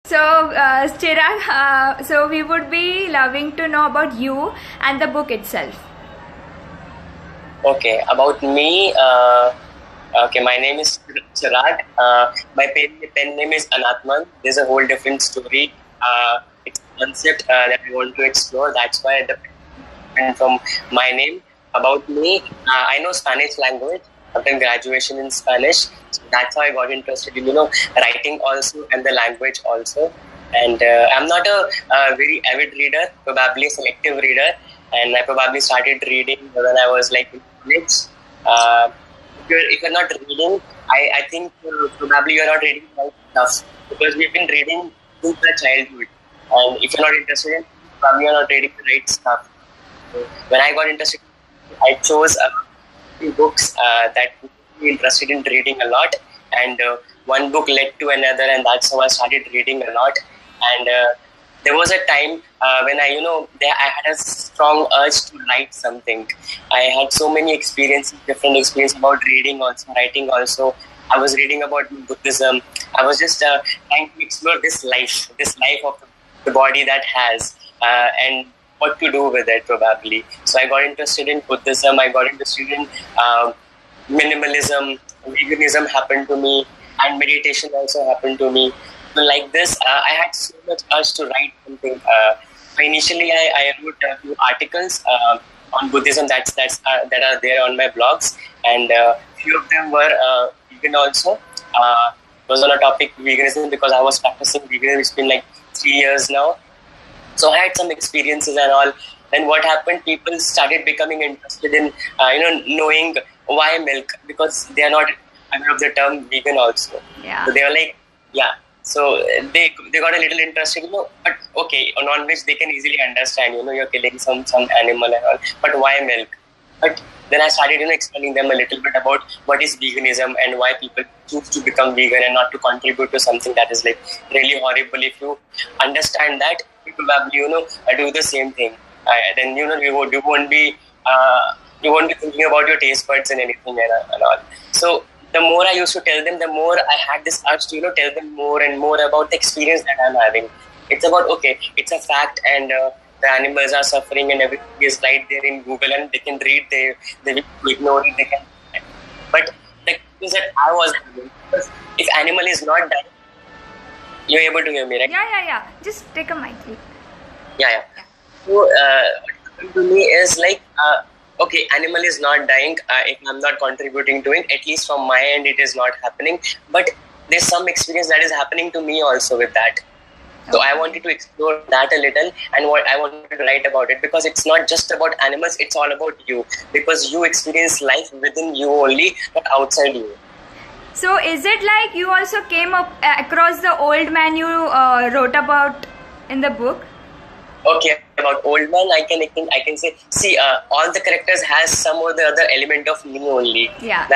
So, Chirag, so we would be loving to know about you and the book itself. Okay, about me. Okay, my name is Chirag. My pen name is Anãtman. There's a whole different story. It's a concept that I want to explore. That's why the pen from my name. About me, I know Spanish language. I've done graduation in Spanish. So that's how I got interested in writing also and the language also. And I'm not a very avid reader, probably a selective reader. And I probably started reading when I was like in college. If you're not reading, I think probably you're not reading right stuff, because we've been reading since our childhood. And if you're not interested in, probably you're not reading the right stuff. So when I got interested, I chose few books that made me interested in reading a lot. And one book led to another, and that's how I started reading a lot. And there was a time when I had a strong urge to write something. I had so many experiences, different experiences about reading also, writing also. I was reading about Buddhism. I was just trying to explore this life of the body that has, and what to do with it probably. So I got interested in Buddhism. I got interested in minimalism. Veganism happened to me, and meditation also happened to me. So like this, I had so much urge to write something. So initially, I wrote a few articles on Buddhism that are there on my blogs, and few of them were vegan also. Was on a topic veganism, because I was practicing veganism. It's been like 3 years now. So I had some experiences and all. Then what happened? People started becoming interested in knowing why milk, because they are not aware of the term vegan also. Yeah. So they were like, yeah. So they got a little interested, but okay, on non-veg they can easily understand, you're killing some animal and all, but why milk? But then I started, explaining them a little bit about what is veganism and why people choose to become vegan and not to contribute to something that is like really horrible. If you understand that, you probably, do the same thing. Then, you won't be thinking about your taste buds and anything and all. So the more I used to tell them, the more I had this urge to, tell them more and more about the experience that I'm having. It's about, okay, it's a fact, and the animals are suffering and everything is right there in Google, and they can read, they will ignore it, they can. But the things that I was doing, if animal is not dying, you're able to hear me, right? Yeah. Just take a mic. Yeah. So what happened to me is like, okay, animal is not dying. If I'm not contributing to it, at least from my end, it is not happening. But there's some experience that is happening to me also with that. So I wanted to explore that a little, and what I wanted to write about it, because it's not just about animals, it's all about you, because you experience life within you only, not outside you. So is it like you also came up across the old man you wrote about in the book? Okay, about old man, I can say, see, all the characters has some or the other element of me only. Yeah.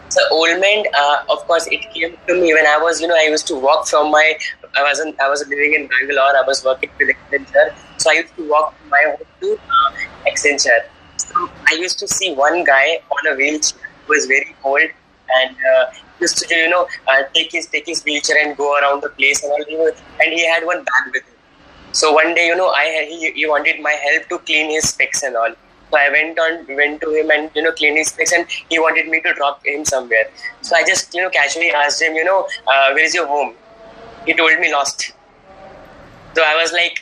So old man, of course, it came to me when I was, I used to walk from I was living in Bangalore. I was working with Accenture, so I used to walk from my home to Accenture. So I used to see one guy on a wheelchair who was very old, and used to take his wheelchair and go around the place and all. And he had one bag with him. So one day, he wanted my help to clean his specs and all. So I went to him and cleaned his specs, and he wanted me to drop him somewhere. So I just casually asked him, where is your home? He told me lost. So I was like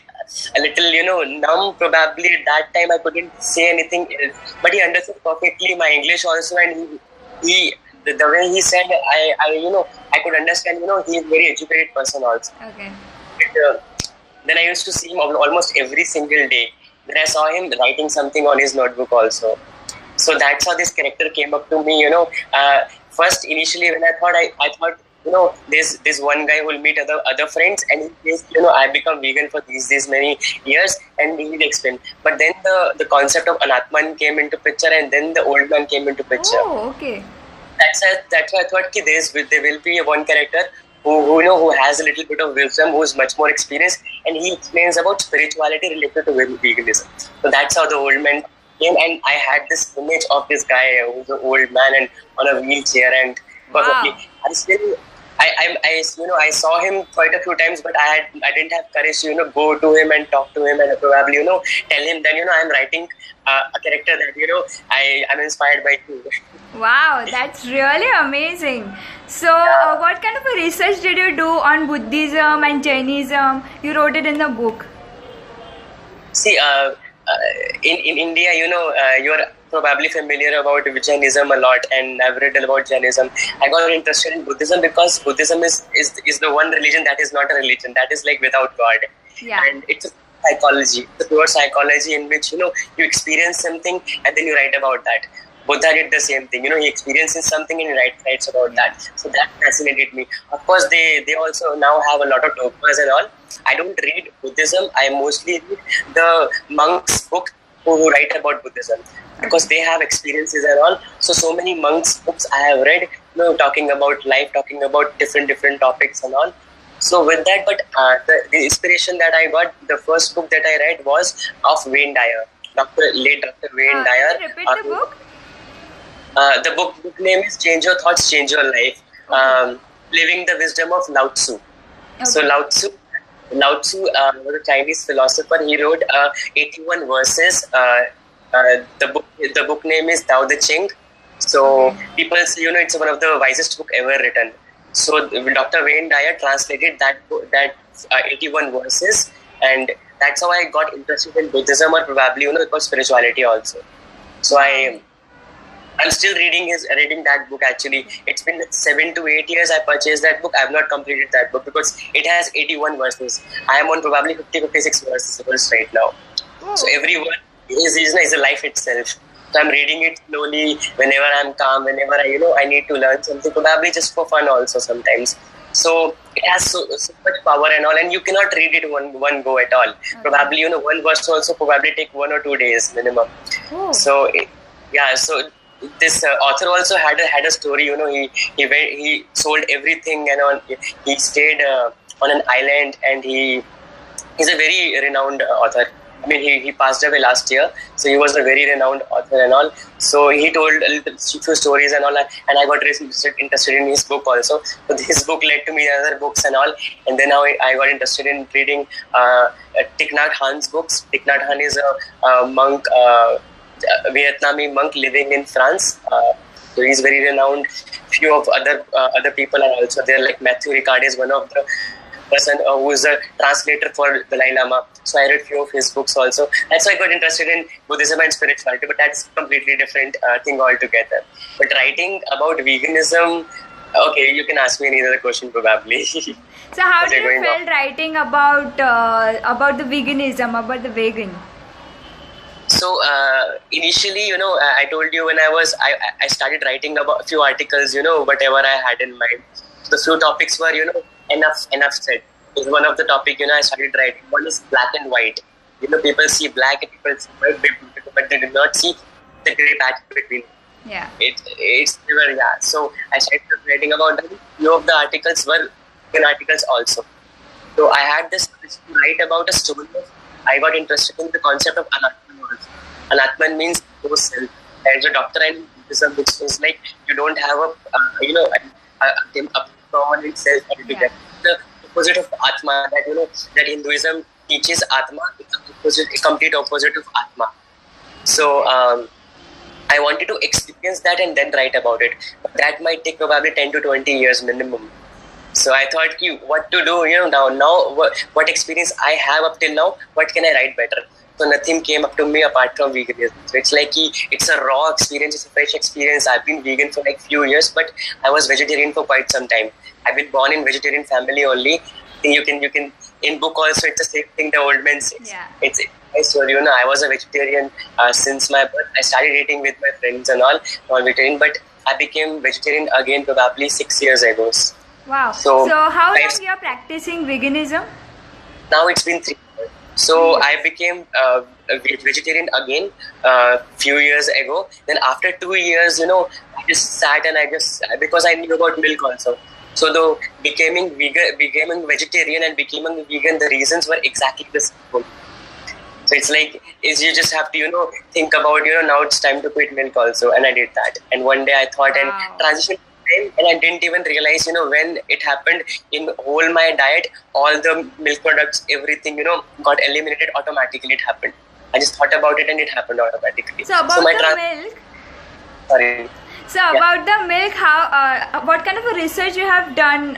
a little numb probably at that time. I couldn't say anything else, but he understood perfectly my English also, and the way he said, I could understand. He is a very educated person also. Okay. But, then I used to see him almost every single day. Then I saw him writing something on his notebook also. So that's how this character came up to me. First initially when I thought there's one guy who will meet other friends, and he says, I become vegan for these many years, and he will explain. But then the concept of Anãtman came into picture, and then the old man came into picture. Oh, okay. That's why I thought there will be one character who has a little bit of wisdom, who is much more experienced, and he explains about spirituality related to veganism. So that's how the old man came, and I had this image of this guy who's an old man and on a wheelchair, and wow. I saw him quite a few times, but I didn't have courage to go to him and talk to him and probably tell him that I'm writing a character that I'm inspired by you. Wow, that's really amazing. So, what kind of a research did you do on Buddhism and Jainism? You wrote it in the book. See, in India, you're probably familiar about Jainism a lot, and I've read about Jainism. I got interested in Buddhism because Buddhism is the one religion that is not a religion, that is like without God. Yeah. And it's a psychology, it's a pure psychology in which you experience something and then you write about that. Buddha did the same thing. He experiences something and he writes about that. So that fascinated me. Of course, they also now have a lot of dogmas and all. I don't read Buddhism. I mostly read the monks' book who write about Buddhism because they have experiences and all. So many monks' books I have read, talking about life, talking about different topics and all. So with that, but the inspiration that I got, the first book that I read was of Wayne Dyer, late Dr. Wayne Dyer. Can you repeat the book? The book name is Change Your Thoughts, Change Your Life. Living the Wisdom of Lao Tzu. Okay. So Lao Tzu was a Chinese philosopher. He wrote 81 verses. The book name is Tao Te Ching. So people say it's one of the wisest book ever written. So Dr. Wayne Dyer translated that 81 verses, and that's how I got interested in Buddhism, or probably because spirituality also. So I'm still reading that book actually. It's been 7 to 8 years I purchased that book. I have not completed that book because it has 81 verses. I am on probably 56 verses right now. Oh. So every word is a life itself. So I'm reading it slowly whenever I'm calm, whenever I need to learn something, probably just for fun also sometimes. So it has so much power and all, and you cannot read it one go at all. Okay. Probably one verse also probably take 1 or 2 days minimum. Oh. So so this author also had a story. He sold everything and all. He stayed on an island, and he's a very renowned author. I mean, he passed away last year, so he was a very renowned author and all. So he told a few stories and all, and I got interested in his book also. So this book led to me other books and all, and then I got interested in reading Thich Nhat Hanh's books. Thich Nhat Hanh is a monk, Vietnamese monk living in France. So he's very renowned. Few of other people are also there, like Matthew Ricard is one of the person who is a translator for Dalai Lama. So I read few of his books also. That's why I got interested in Buddhism and spirituality, but that's a completely different thing altogether. But writing about veganism, okay, you can ask me any other question probably. So how do you feel writing about the veganism, about the vegan? So initially, I told you when I started writing about a few articles, whatever I had in mind. The few topics were, enough said. Is one of the topic, I started writing. One is black and white. People see black and people see white, but they do not see the gray patch between. Yeah. It's never, So I started writing about them. Few of the articles were vegan articles also. So I had this to write about a story. I got interested in the concept of Anãtman also. Anãtman means no self. There's a doctrine in Buddhism which is like you don't have a permanent self altogether. The opposite of Atma, that Hinduism teaches Atma, it's a complete opposite of Atma. So I wanted to experience that and then write about it. But that might take probably 10 to 20 years minimum. So I thought, what to do, now what experience I have up till now, what can I write better? So nothing came up to me apart from veganism. So it's like it's a raw experience, it's a fresh experience. I've been vegan for like few years, but I was vegetarian for quite some time. I've been born in vegetarian family only. You can in book also it's the same thing the old man says. Yeah. So I was a vegetarian since my birth. I started eating with my friends and all non-vegetarian, but I became vegetarian again probably 6 years ago. Wow. So how long you are practicing veganism? Now it's been 3 years. So I became vegetarian again few years ago. Then after 2 years, I just sat and because I knew about milk also. So though becoming vegetarian and becoming vegan, the reasons were exactly the same. So it's like you just have to think about now it's time to quit milk also, and I did that. And one day I thought and transition time, and I didn't even realize, when it happened in whole my diet, all the milk products, everything, got eliminated automatically. It happened. I just thought about it and it happened automatically. So about the milk. Sorry. So about the milk, how what kind of a research you have done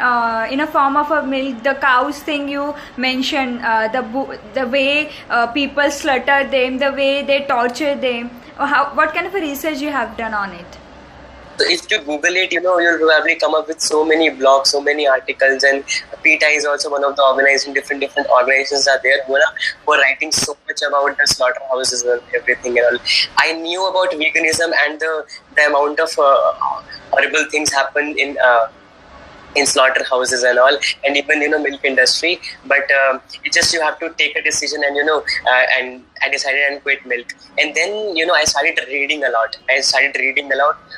in a form of a milk? The cows thing you mentioned, the way people slaughter them, the way they torture them. What kind of a research you have done on it? So if you Google it, you'll probably come up with so many blogs, so many articles, and PETA is also one of the organizing different organizations are there who are writing so much about the slaughterhouses and everything and all. I knew about veganism and the amount of horrible things happen in slaughterhouses and all, and even milk industry, but it's just you have to take a decision, and and I decided and quit milk. And then I started reading a lot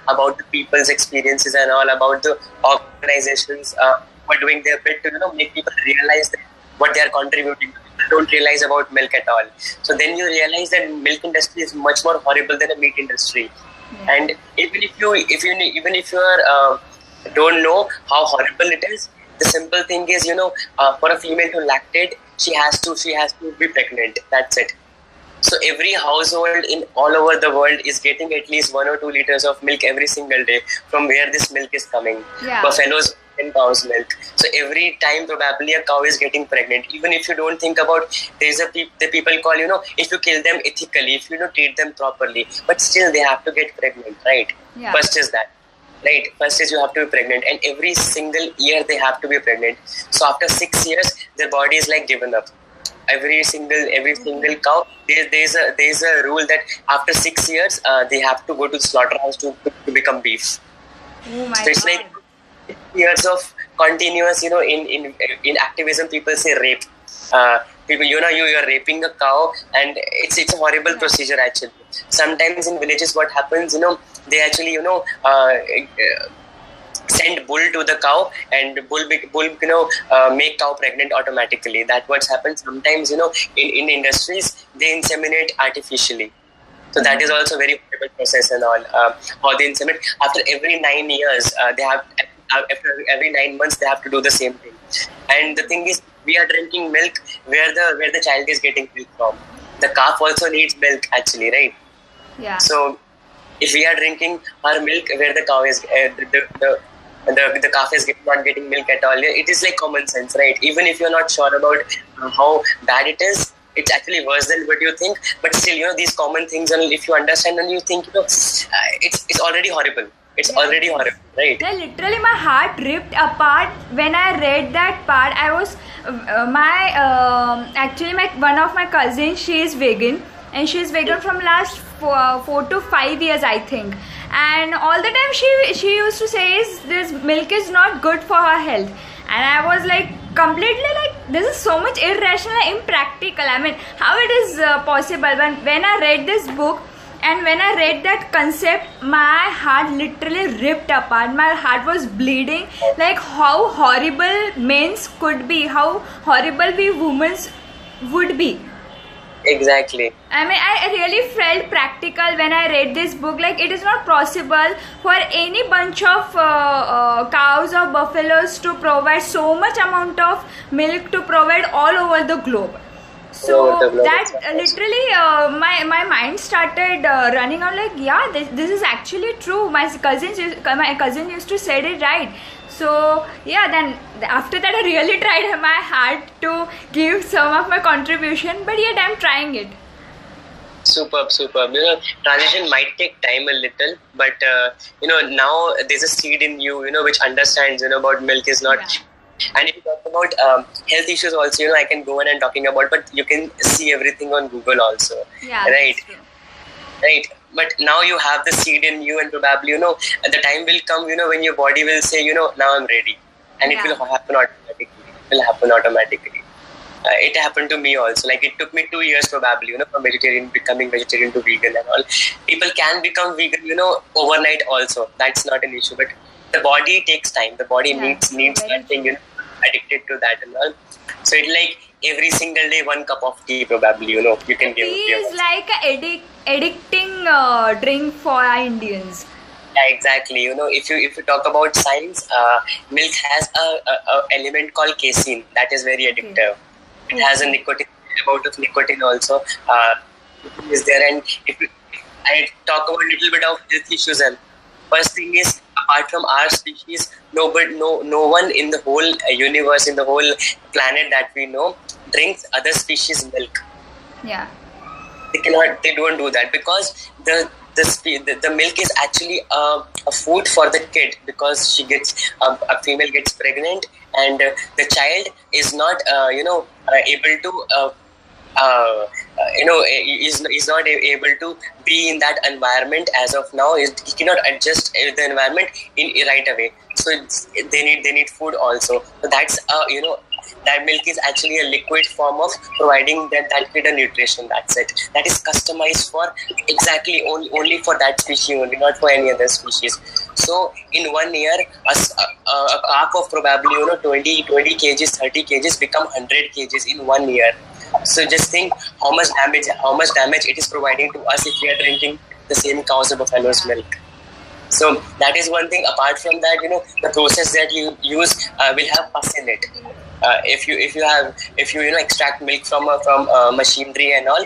about the people's experiences and all, about the organizations who are doing their bit to make people realize that what they are contributing. People don't realize about milk at all. So then you realize that milk industry is much more horrible than a meat industry. Yeah. And even if you are don't know how horrible it is, the simple thing is, for a female to lactate, she has to be pregnant. That's it. So every household in all over the world is getting at least 1 or 2 liters of milk every single day from where this milk is coming. Yeah. Buffaloes and cows' milk. So every time probably a cow is getting pregnant. Even if you don't think about, the people call, if you kill them ethically, if you treat them properly, but still they have to get pregnant, right? Yeah. First is that. Right. First is you have to be pregnant, and every single year they have to be pregnant. So after 6 years, their body is like given up. Every single cow, there's a rule that after 6 years, they have to go to the slaughterhouse to become beef. Oh my so it's God. like years of continuous, in activism, people say rape. People, you are raping a cow, and it's a horrible procedure actually. Sometimes in villages, what happens, they actually, send bull to the cow, and bull make cow pregnant automatically. That's what happens. Sometimes, in industries, they inseminate artificially. So that is also a very horrible process and all. How they inseminate. After every 9 years, after every 9 months, they have to do the same thing. And the thing is, we are drinking milk where the child is getting milk from. The calf also needs milk actually, right? Yeah. So if we are drinking our milk where the cow is the calf is not getting milk at all, it is like common sense, right? Even if you're not sure about how bad it is, it's actually worse than what you think. But still, these common things, and if you understand and you think, it's already horrible. It's already horrible, right? Yeah, literally my heart ripped apart when I read that part. I was actually one of my cousins, she is vegan, and she is vegan from last 4 to 5 years, I think. And all the time she used to say this milk is not good for her health. And I was like completely like, this is so much irrational and impractical. I mean, how it is possible? When I read this book, and when I read that concept, my heart literally ripped apart. My heart was bleeding. Like how horrible men could be, how horrible we women would be. Exactly. I mean, I really felt practical when I read this book. Like, it is not possible for any bunch of cows or buffaloes to provide so much amount of milk to provide all over the globe. So that literally my mind started running. I'm like, yeah, this is actually true. My cousin used to say it right. So yeah, then after that I really tried my hard to give some of my contribution, but yet I'm trying it. Superb. Transition might take time a little, but now there's a seed in you, which understands, about milk is not. Yeah. And if you talk about health issues also, I can go on and talking about, but you can see everything on Google also. Yeah, right. That's true. Right. But now you have the seed in you, and probably, the time will come, when your body will say, now I'm ready. And it will happen automatically. It happened to me also. Like, it took me 2 years probably, from becoming vegetarian to vegan and all. People can become vegan, overnight also. That's not an issue. But the body takes time. The body needs that thing, addicted to that and all. So it's like every single day 1 cup of tea probably, you can give. Tea is like an addicting drink for our Indians. Exactly. If you talk about science, milk has a element called casein that is very addictive. It has a nicotine amount of nicotine also is there. And if I talk about a little bit of health issues, and first thing is, apart from our species, no one in the whole universe, in the whole planet that we know, drinks other species milk. Yeah. They don't do that, because the milk is actually a food for the kid, because a female gets pregnant, and the child is not able to is not able to be in that environment as of now. He cannot adjust the environment right away, so they need food also. So that's that milk is actually a liquid form of providing that kid a nutrition. That's it. That is customized for exactly only for that species only, not for any other species. So in 1 year, a calf of probably 20 kgs, 30 kgs become 100 kgs in 1 year. So just think how much damage it is providing to us if we are drinking the same cow's or buffalo's milk. So that is one thing. Apart from that, the process that you use will have pus in it. If you extract milk from machinery and all,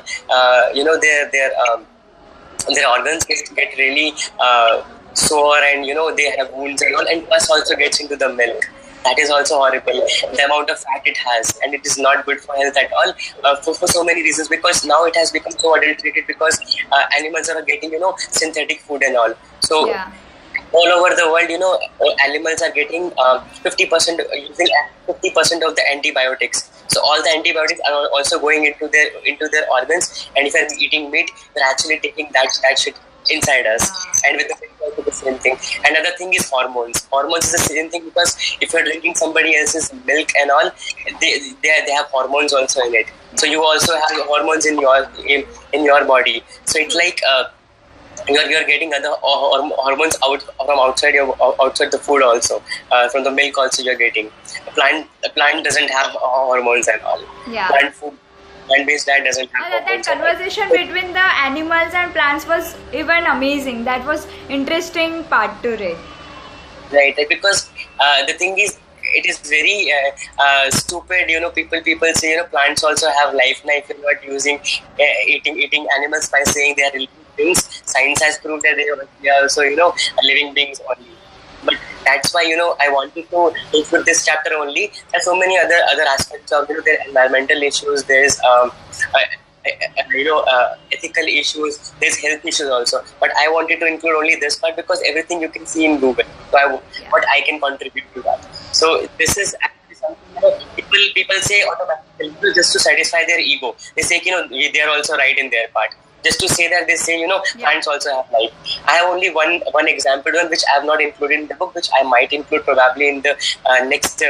their organs get really sore, and they have wounds and all, and pus also gets into the milk. That is also horrible, the amount of fat it has, and it is not good for health at all, for so many reasons, because now it has become so adulterated, because animals are getting synthetic food and all. So all over the world, animals are getting 50% using 50% of the antibiotics. So all the antibiotics are also going into their organs, and if you're eating meat, they're actually taking that shit inside us. And with the milk also the same thing. Another thing is hormones. Hormones is the same thing, because if you're drinking somebody else's milk and all, they have hormones also in it. So you also have hormones in your body. So it's like you're getting other hormones from outside the food also, from the milk also you're getting. A plant doesn't have hormones and all. Plant-based diet doesn't have hormones. That conversation between the animals and plants was even amazing. That was interesting part to read. Right, because the thing is, it is very stupid. People say plants also have life. Now, if you're not using eating animals by saying they are living beings, science has proved that they are also living beings only. But that's why I wanted to include this chapter only. There's so many other aspects of there are environmental issues. There's ethical issues. There's health issues also. But I wanted to include only this part, because everything you can see in Google. So what I can contribute to that. So this is actually something people say automatically just to satisfy their ego. They say they are also right in their part. Just to say that, they say plants also have life. I have only one example which I have not included in the book, which I might include probably in the next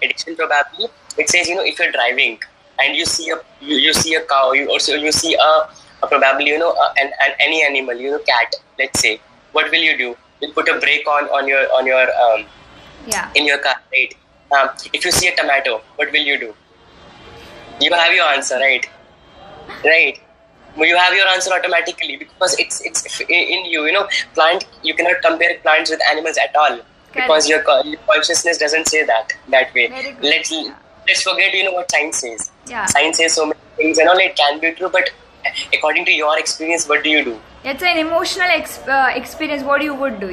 edition probably. It says if you're driving and you see a cow, you see a probably any animal, cat, let's say, what will you do? You'll put a brake on your in your car, right? If you see a tomato, what will you do? You have your answer, right? You have your answer automatically, because it's in you. Plant, you cannot compare plants with animals at all. Because your consciousness doesn't say that way. Let's forget what science says. Science says so many things and all. It can be true, but according to your experience, what do you do? It's an emotional experience. What you would do?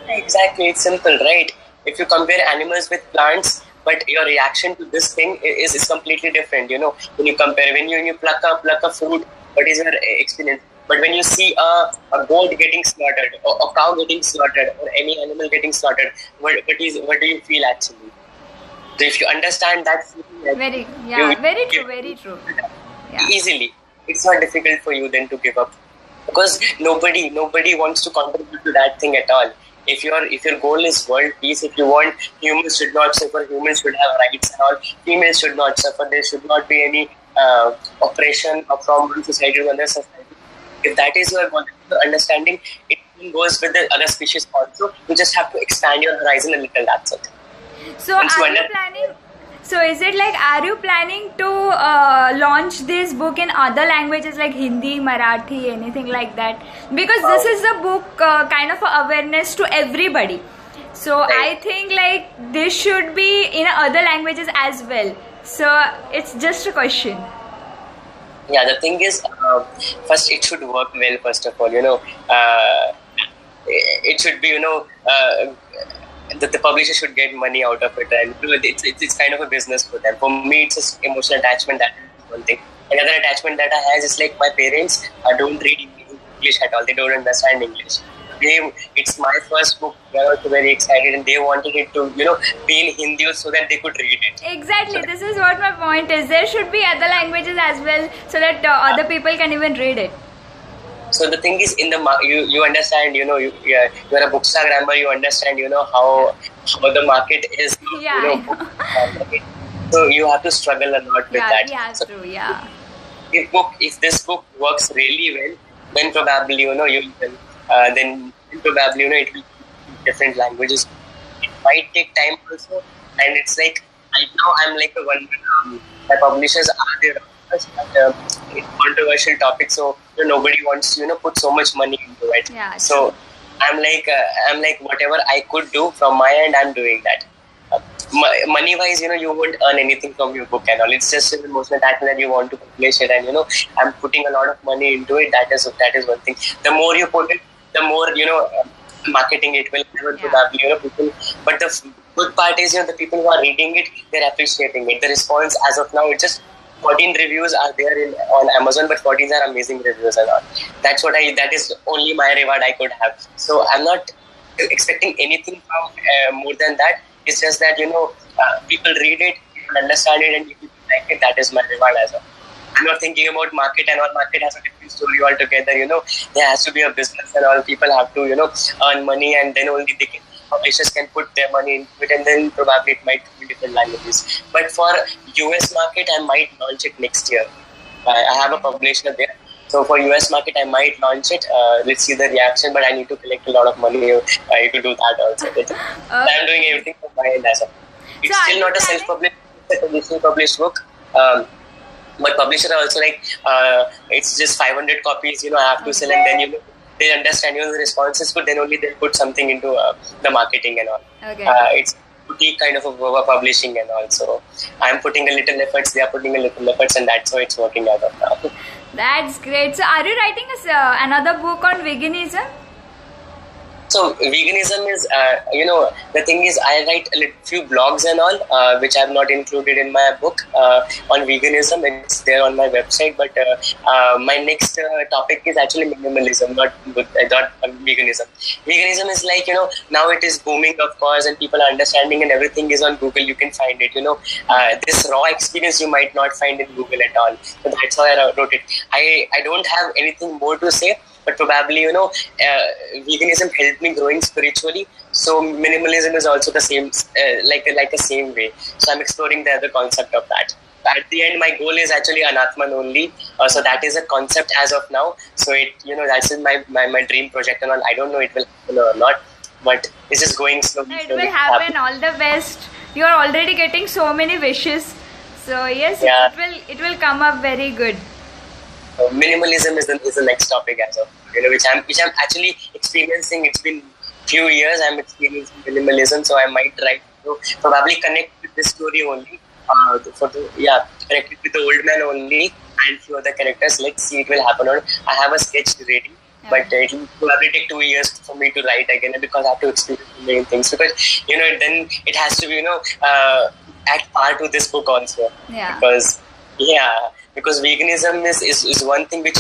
Exactly. It's simple, right? If you compare animals with plants, but your reaction to this thing is completely different. When you compare, when you pluck a fruit, what is your experience? But when you see a goat getting slaughtered, or a cow getting slaughtered, or any animal getting slaughtered, what do you feel actually? So if you understand that feeling, very true. Easily, it's not difficult for you then to give up, because nobody wants to contribute to that thing at all. If your goal is world peace, if you want humans should not suffer, humans should have rights and all, females should not suffer, there should not be any oppression from one society to another society. If that is your understanding, it goes with the other species also. You just have to expand your horizon a little, that's it. So are you planning? So is it like, are you planning to launch this book in other languages like Hindi, Marathi, anything like that? Because this is a book kind of a awareness to everybody. So I think like this should be in other languages as well. So it's just a question. Yeah, the thing is, first it should work well. First of all, it should be the publisher should get money out of it, and it's kind of a business for them. For me, it's just emotional attachment. That is one thing. Another attachment that I have is like my parents don't read English at all. They don't understand English. It's my first book. They are also very excited, and they wanted it to be in Hindi so that they could read it. Exactly. This is what my point is. There should be other languages as well, so that other people can even read it. So the thing is, in the you understand, you're a bookstagrammer. You understand, how the market is. So you have to struggle a lot with that. Yeah, so true. Yeah. If this book works really well, then probably it will be different languages. It might take time also, and it's like right now I'm like a one. My publishers are there. It's controversial topic, so nobody wants to put so much money into it. Yeah, so I'm like whatever I could do from my end, I'm doing that. Money wise, you won't earn anything from your book and all. It's just an emotional attachment that you want to publish it, and I'm putting a lot of money into it. That is one thing. The more you put it, the more marketing it will probably people. But the good part is the people who are reading it, they're appreciating it. The response as of now, it's just 14 reviews are there on Amazon, but 14 are amazing reviews and all. That is only my reward I could have. So I'm not expecting anything from more than that. It's just that people read it, people understand it, and if people like it, that is my reward as well. I'm not thinking about market and all. Market has a different story altogether. There has to be a business and all. People have to earn money, and then only publishers can put their money into it, and then probably it might be different languages. But for US market, I might launch it next year. I have a publisher there. So for US market, I might launch it. Let's see the reaction, but I need to collect a lot of money to do that also. I'm doing everything from my end as well. It's still not a self-published, it's a traditional published book. But publisher are also like, it's just 500 copies, I have to sell, and then they understand the response is good, then only they'll put something into the marketing and all. Okay. It's boutique kind of a publishing and all. So I'm putting a little efforts, they are putting a little efforts, and that's how it's working out of now. That's great. So are you writing another book on veganism? So veganism is, the thing is, I write a few blogs and all, which I have not included in my book on veganism. It's there on my website. But my next topic is actually minimalism, not veganism. Veganism is like, now it is booming, of course, and people are understanding, and everything is on Google. You can find it. This raw experience you might not find in Google at all. So that's how I wrote it. I don't have anything more to say. But probably, veganism helped me growing spiritually. So minimalism is also the same, like the same way. So I'm exploring the other concept of that. At the end, my goal is actually Anãtman only. So that is a concept as of now. So that's in my dream project and all. I don't know it will happen or not, but it's just going slowly. It will happen. All the best. You are already getting so many wishes. So yes, it will come up very good. Minimalism is the next topic as of which I'm actually experiencing. It's been few years I'm experiencing minimalism, so I might try to probably connect with this story only. Connect it with the old man only and few other characters. Let's see it will happen or not. I have a sketch ready, but it will probably take 2 years for me to write again because I have to experience many things. Because then it has to be at par to this book also. Yeah. Because veganism is one thing which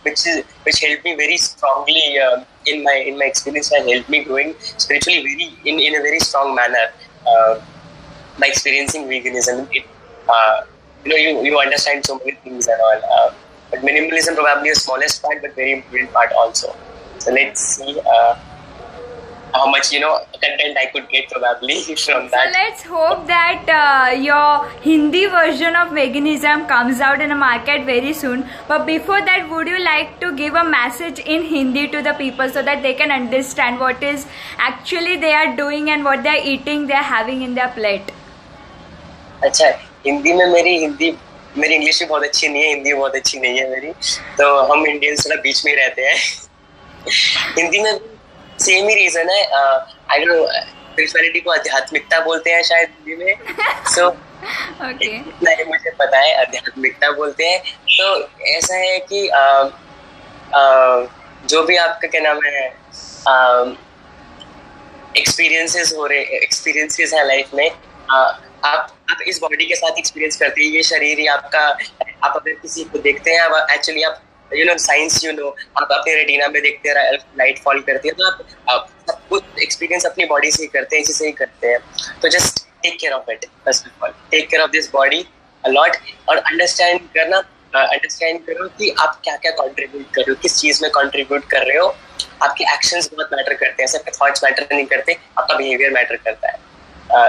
which helped me very strongly in my experience, and helped me growing spiritually in a very strong manner by experiencing veganism. You understand so many things and all, but minimalism probably the smallest part, but very important part also. So let's see how much content I could get probably from that. So let's hope that your Hindi version of veganism comes out in the market very soon. But before that, would you like to give a message in Hindi to the people so that they can understand what is actually they are doing and what they are eating, they are having in their plate? अच्छा, हिंदी में मेरी English भी बहुत अच्छी नहीं है, हिंदी बहुत अच्छी नहीं है मेरी, तो हम इंडियंस थोड़ा बीच में ही रहते हैं। हिंदी में सेम ही रीजन है, आई डोंट नो, स्पिरिचुअलिटी को आध्यात्मिकता बोलते हैं शायद हिंदी में, सो इतना ही मुझे पता है, आध्यात्मिकता बोलते हैं। तो ऐसा है कि जो भी आपका क्या नाम है एक्सपीरियंसेस है लाइफ में, आप इस बॉडी के साथ एक्सपीरियंस करते हैं, ये शरीर ही आपका, आप अगर किसी को देखते हैं, आप एक्चुअली आप साइंस आप अपने रेटिना में देखते हैं लाइट फॉल करती है, तो आप सब कुछ एक्सपीरियंस अपनी बॉडी से ही करते हैं, इसी से ही करते हैं। तो just take care of it, first of all take care of this body a lot, और अंडरस्टैंड करो कि आप क्या क्या कंट्रीब्यूट कर रहे हो, किस चीज में कंट्रीब्यूट कर रहे हो। आपके एक्शंस बहुत मैटर करते हैं, सिर्फ थॉट्स मैटर नहीं करते, आपका बिहेवियर मैटर करता है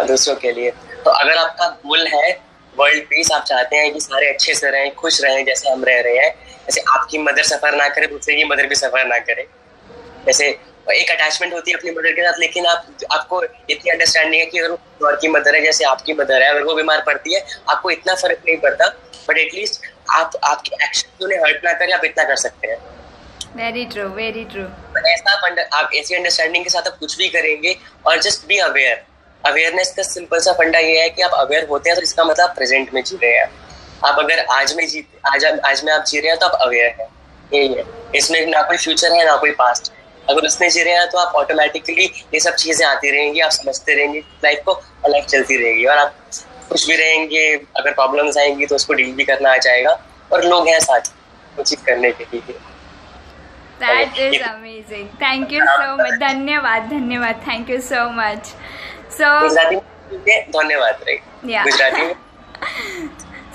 दूसरों के लिए। तो अगर आपका गोल है वर्ल्ड पीस, आप चाहते हैं कि सारे अच्छे से रहें, खुश रहें जैसे हम रह रहे हैं, जैसे आपकी मदर सफर ना करे, दूसरे की मदर भी सफर ना करे, जैसे एक अटैचमेंट होती है अपनी मदर के साथ, लेकिन आपको इतनी अंडरस्टैंडिंग है कि अगर वो और की मदर है जैसे आपकी मदर है, अगर वो बीमार पड़ती है आपको इतना फर्क नहीं पड़ता, बट एटलीस्ट आपके एक्शन उन्हें हर्ट ना करे, आप इतना कर सकते हैं। Very true, very true. आप ऐसी अंडरस्टैंडिंग के साथ आप कुछ भी करेंगे, और जस्ट बी अवेयर। अवेयरनेस का सिंपल सा फंडा ये है कि आप अवेयर होते हैं, तो इसका मतलब प्रेजेंट में जी रहे हैं। आप अगर आज में आप जी रहे हैं तो आप अवेयर हैं, यही है। इसमें ना कोई फ्यूचर है ना कोई पास्ट है। अगर उसमें जी रहे हैं तो आप ऑटोमेटिकली ये सब चीजें आती रहेंगी, आप समझते रहेंगे लाइफ को, और लाइफ चलती रहेगी, और आप खुश भी रहेंगे। अगर प्रॉब्लम्स आएंगी तो उसको डील भी करना आ जाएगा, और लोग हैं साथ कुछ चीज करने के लिए। That is amazing. Thank you so much. धन्यवाद, thank you so much. So Gujarati में धन्यवाद रही। Yeah. गुजराती में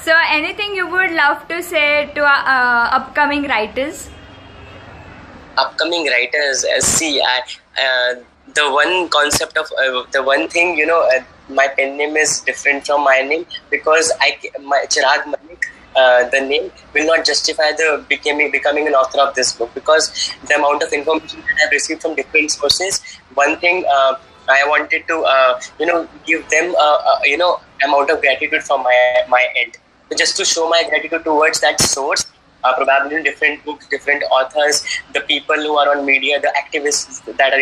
So anything you would love to say to upcoming writers? Upcoming writers, see, the one concept of the one thing, my pen name is different from my name, because Chirag Malik, the name will not justify the becoming an author of this book, because the amount of information that I've received from different sources. One thing, I wanted to give them amount of gratitude from my end, so just to show my gratitude towards that source. Probably different books, different authors, the people who are on media, the activists that are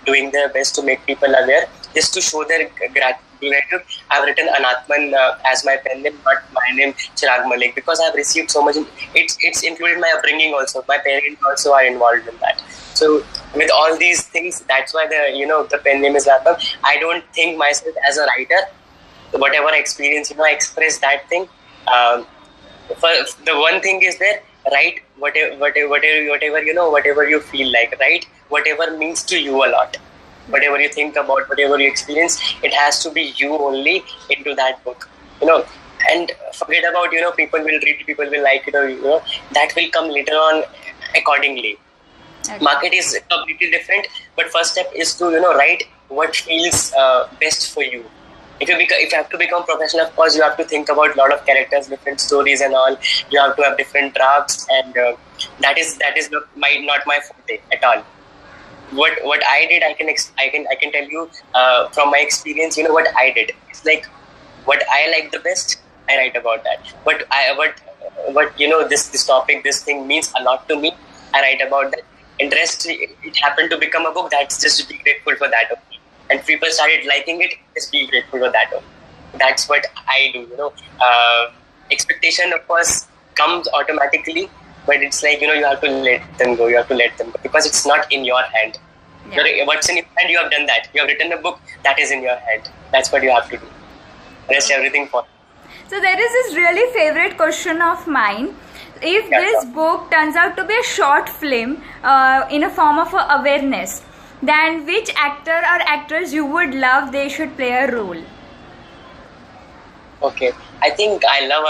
doing their best to make people aware, just to show their gratitude. I've written Anãtman as my pen name, not my name Chirag Malik, because I've received so much. It's included my upbringing also. My parents also are involved in that. So with all these things, that's why the pen name is Anãtman. I don't think myself as a writer. Whatever I experience, I express that thing. The one thing is that write whatever you feel like, write whatever means to you a lot, whatever you think about, whatever you experience, it has to be you only into that book, and forget about people will read, people will like it, or that will come later on accordingly. Okay. Market is completely different, but first step is to write what feels best for you. If you have to become professional, of course you have to think about a lot of characters, different stories and all. You have to have different drafts, and that is not my forte at all. What I did, I can tell you from my experience. What I did, it's like what I like the best, I write about that. What this topic, this thing means a lot to me, I write about that. And rest, it happened to become a book. That's just be grateful for that only. And people started liking it, just be grateful for that only. That's what I do. Expectation, of course, comes automatically, but it's like you have to let them go. You have to let them go, because it's not in your hand. Yeah. What's in your hand, you have done that. You have written a book, that is in your hand. That's what you have to do. Rest everything for. So there is this really favorite question of mine. If this book turns out to be a short film in a form of awareness, then which actor or actress you would love they should play a role? Okay, I think I love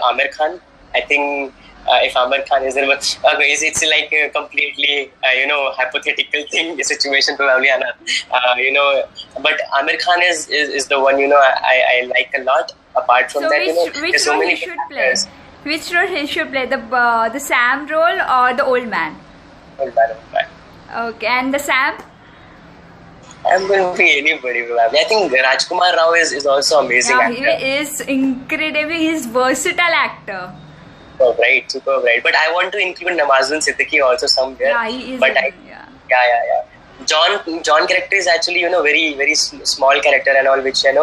Amir Khan. I think if Amir Khan is there, it's like a completely hypothetical thing, situation probably, but Amir Khan is the one I like a lot. Apart from that, which role he should play? Which role he should play? The Sam role or the old man? Old man. Okay, and the Sam? I'm going to be anybody probably. I think Rajkumar Rao is also amazing actor. He is incredible. He's versatile actor. Superb, right. But I want to include Nawazuddin Siddiqui also somewhere. Yeah, he is. But John character is actually very very small character and all, which I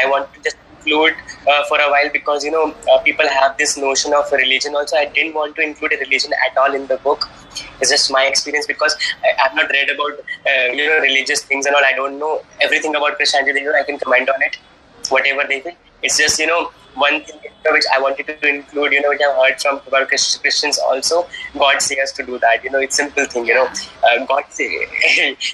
want to just include for a while, because people have this notion of religion also. I didn't want to include a religion at all in the book. It's just my experience, because I've not read about religious things and all. I don't know everything about Christianity. I can comment on it, whatever they feel. It's just one thing which I wanted to include, which I've heard from about Christians also. God say us to do that. It's simple thing. God say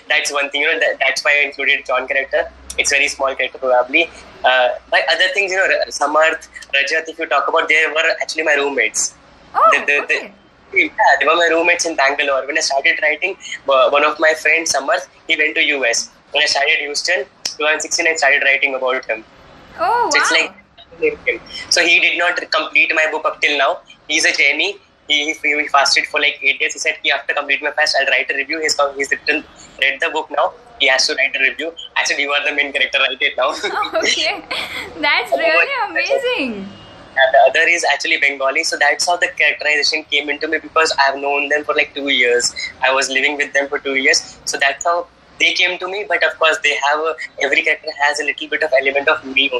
that's one thing. That's why I included John character. It's very small character probably. By other things, Samarth, Rajat, if you talk about, they were actually my roommates. Okay. They were my roommates in Bangalore. When I started writing, one of my friends, Samarth, he went to US. When I started Houston, 2016, I started writing about him. Oh, wow. So it's like, so he did not complete my book up till now. He's a Jaini. He fasted for like 8 days. He said, after completing my fast, I'll write a review. He's read the book now. He has to write a review. I said, you are the main character, write it now. Okay. That's really amazing. And the other is actually Bengali. So that's how the characterization came into me, because I have known them for like 2 years. I was living with them for 2 years. So that's how they came to me. But of course, they have every character has a little bit of element of me.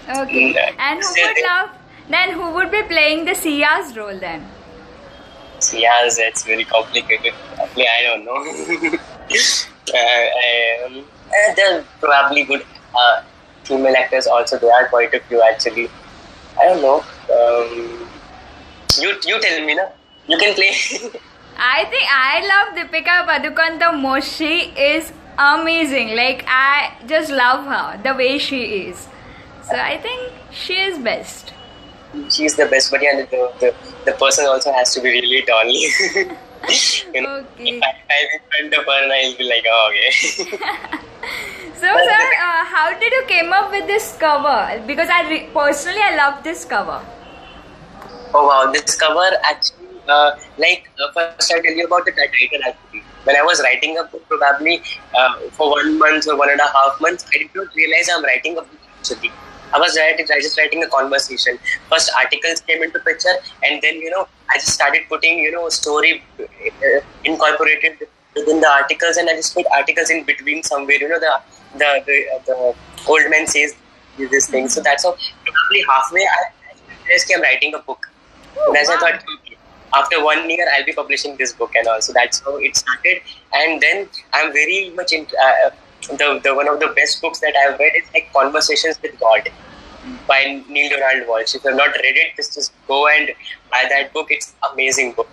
Okay. And who would be playing the Sia's role then? Sia's, it's very complicated. Actually, I don't know. There are probably good female actors also. There are quite a few actually. I don't know. You tell me, na? You can play. I think I love Deepika Padukone the most. She is amazing. Like, I just love her, the way she is. So I think she is best. She's the best, but yeah, the person also has to be really dolly. Okay. If I'm in front of her, I'll be like, oh, okay. So, sir, how did you came up with this cover? Because personally, I love this cover. Oh wow, this cover actually, first I'll tell you about the title actually. When I was writing a book, probably for 1 month or 1.5 months, I did not realize I'm writing a book actually. I was just writing a conversation. First articles came into picture, and then I just started putting story incorporated within the articles, and I just put articles in between somewhere. The old man says this thing. So that's how probably halfway I realized I'm writing a book. Oh, and as I thought, after 1 year I'll be publishing this book and all. So that's how it started. And then I'm very much into the one of the best books that I've read is like Conversations with God by Neil Donald Walsh. If you've not read it, just go and buy that book. It's an amazing book.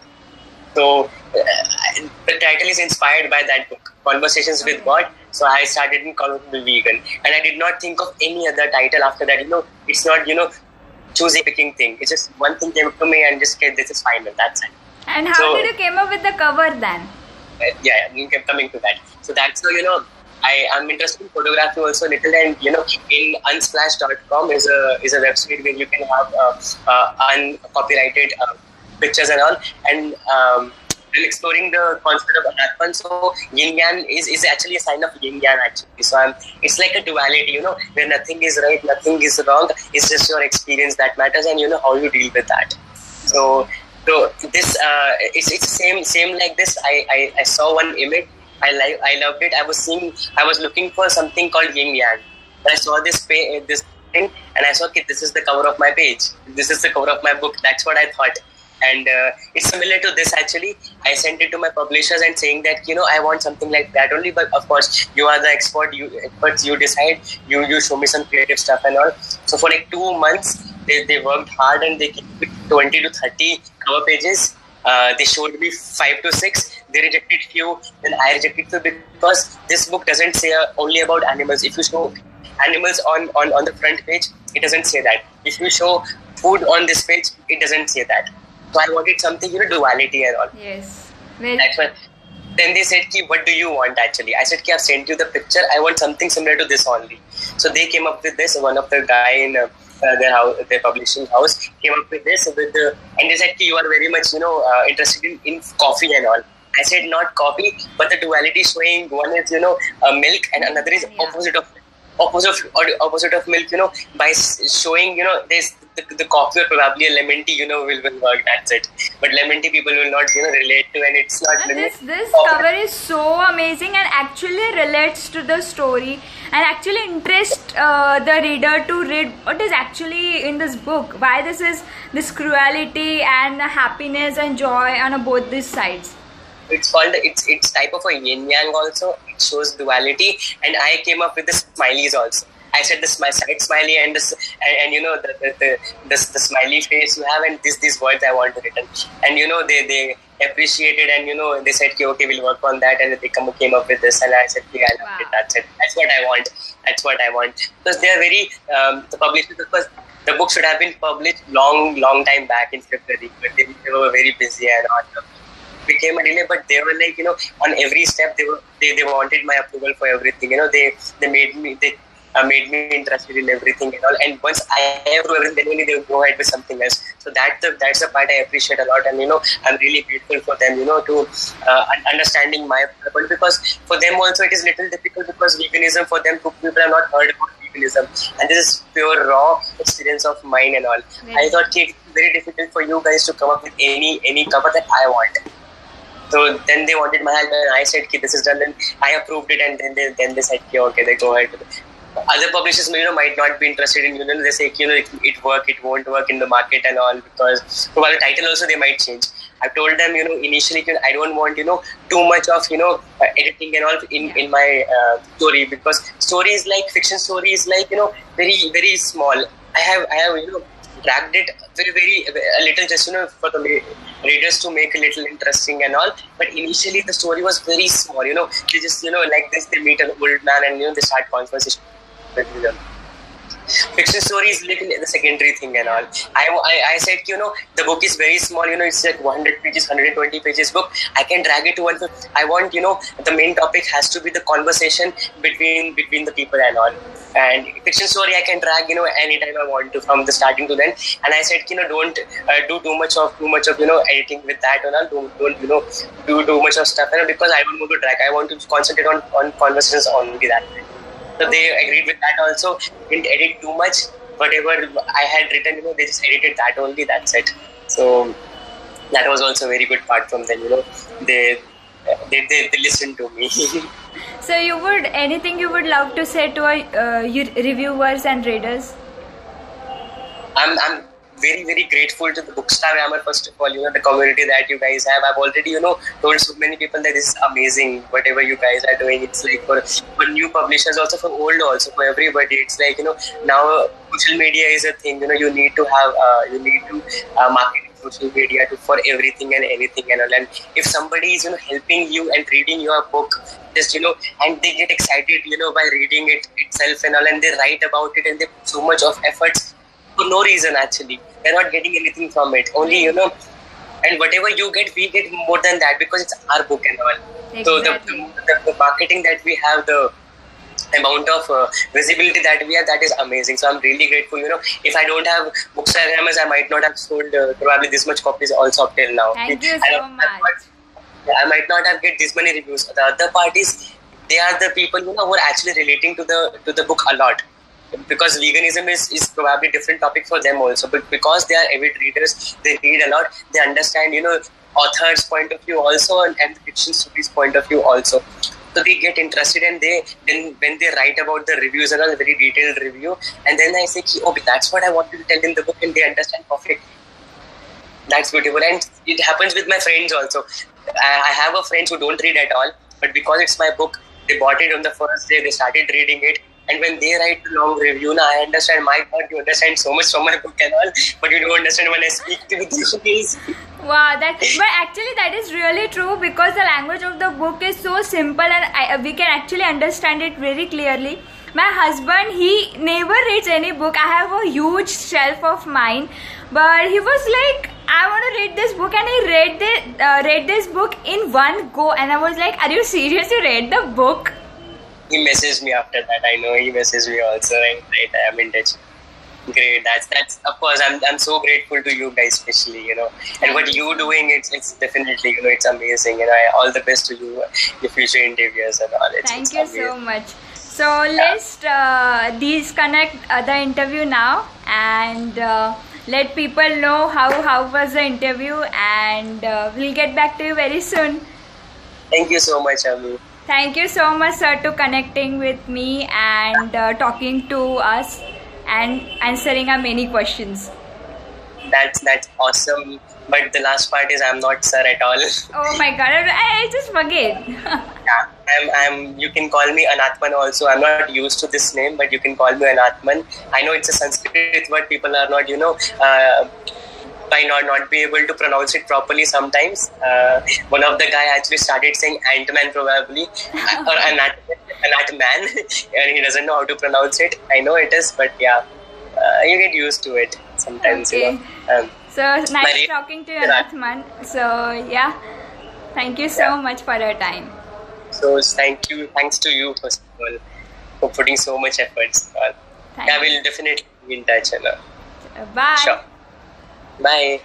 So the title is inspired by that book, Conversations with God. So I started in calling it vegan, and I did not think of any other title after that. It's not choosing picking thing. It's just one thing came to me and just said, this is fine, and that's it. And how did you came up with the cover then? We kept coming to that. So that's how I'm interested in photography also a little, and in unsplash.com is a website where you can have uncopyrighted pictures and all, and I'm exploring the concept of Anãtman. So yin yang is actually a sign of yin yang actually. So it's like a duality, where nothing is right, nothing is wrong. It's just your experience that matters, and how you deal with that. So this it's same like this. I saw one image. I loved it. I was looking for something called yin yang. I saw this thing, and I saw, okay, this is the cover of my page. This is the cover of my book. That's what I thought. And it's similar to this actually. I sent it to my publishers and saying that I want something like that only. But of course, you are the expert. You decide. You show me some creative stuff and all. So for like 2 months, they worked hard, and they gave me 20 to 30 cover pages. They showed me 5 to 6. They rejected few, then I rejected few, because this book doesn't say only about animals. If you show animals on the front page, it doesn't say that. If you show food on this page, it doesn't say that. So I wanted something, duality and all. Yes. That's why. Then they said, what do you want actually? I said, I've sent you the picture. I want something similar to this only. So they came up with this. One of the guy in their publishing house came up with this. And they said, you are very much, interested in coffee and all. I said not copy, but the duality showing one is milk and another is opposite of milk. By showing there's the coffee or probably a lemon tea will work. That's it. But lemon tea people will not relate to, and it's not. This cover is so amazing and actually relates to the story and actually interest the reader to read what is actually in this book. Why this cruelty and happiness and joy on both these sides. It's called it's type of a yin yang also. It shows duality, and I came up with the smileys also. I said this my side smiley and this and the smiley face you have, and these words I want to written, and they appreciated, and they said okay, we'll work on that, and they came up with this, and I said I love it. That's it. That's what I want. Because they are very the publishers, because the book should have been published long time back in February, but they were very busy and all. Became a delay, but they were like on every step they wanted my approval for everything. They made me interested in everything and all. And once I approve everything, then only they will go ahead with something else. So that's the part I appreciate a lot, and I'm really grateful for them to understanding my point, because for them also it is little difficult, because veganism for them, people have not heard about veganism, and this is pure raw experience of mine and all. I thought it's very difficult for you guys to come up with any cover that I want. So then they wanted my help, and I said, this is done, and I approved it, and then they said, okay, they go ahead with it. Other publishers might not be interested in, they say, it won't work in the market and all, because probably the title also they might change. I told them, initially, I don't want, too much of, editing and all in my story, because fiction story is very, very small. I have dragged it very a little, just for the readers to make a little interesting and all. But initially the story was very small. They just like this, they meet an old man and they start conversation with them. Fiction story is little the secondary thing and all. I said the book is very small. It's like 100 pages, 120 pages book. I can drag it to one. I want the main topic has to be the conversation between the people and all. And fiction story I can drag anytime I want to, from the starting to then. And I said don't do too much of editing with that and all. Don't do too much of stuff because I don't want to drag. I want to concentrate on conversations only that. So they agreed with that also. Didn't edit too much. Whatever I had written, they just edited that only. That's it. So that was also a very good part from them. They listened to me. So anything you would love to say to our reviewers and readers? I'm very, very grateful to the Bookstagram, first of all, the community that you guys have. I've already, told so many people that this is amazing, whatever you guys are doing. It's like for new publishers, also for old, also for everybody. It's like, now social media is a thing, you need to have, market social media for everything and anything and all. And if somebody is, helping you and reading your book, just, and they get excited, by reading it itself and all, and they write about it and they put so much of efforts for no reason actually. They're not getting anything from it. Only, and whatever you get, we get more than that because it's our book and all. Exactly. So the marketing that we have, the amount of visibility that we have, that is amazing. So I'm really grateful. If I don't have Bookstagrammers, I might not have sold probably this much copies also up till now. Thank you so much. I might not have get this many reviews. The other parties, they are the people who are actually relating to the book a lot. Because veganism is probably a different topic for them also, but because they are avid readers, they read a lot, they understand author's point of view also and the fiction story's point of view also. So they get interested, and then when they write about the reviews and all, a very detailed review, and then I say, okay, that's what I wanted to tell in the book, and they understand perfectly. That's beautiful. And it happens with my friends also. I have a friends who don't read at all, but because it's my book, they bought it on the first day, they started reading it. And when they write a long review, now I understand, my God, you understand so much from my book and all, but you don't understand when I speak to the Wow, but actually that is really true, because the language of the book is so simple and we can actually understand it very clearly. My husband, he never reads any book. I have a huge shelf of mine, but he was like, I want to read this book, and he read this book in one go, and I was like, are you serious? You read the book? He messaged me after that. I know he messaged me also. Right, I am in touch. Great. That's of course. I'm so grateful to you guys, especially, and what you doing. It's definitely, it's amazing. All the best to you, your future interviews and all. Thank you so much. So let's disconnect the interview now and let people know how was the interview, and we'll get back to you very soon. Thank you so much, Ami. Thank you so much, sir, to connecting with me and talking to us and answering our many questions. That's awesome. But the last part is I'm not sir at all. Oh my god, I just forget. Yeah, you can call me Anãtman also. I'm not used to this name, but you can call me Anãtman. I know it's a Sanskrit word. People are not, by not be able to pronounce it properly sometimes. One of the guy actually started saying Ant-Man probably, or Anãtman, and he doesn't know how to pronounce it. I know it is, but yeah, you get used to it sometimes. Okay. So nice talking to you, Anãtman. So yeah, thank you so much for your time. So thanks to you first of all for putting so much efforts. We'll definitely be in touch. Bye. Sure. Bye.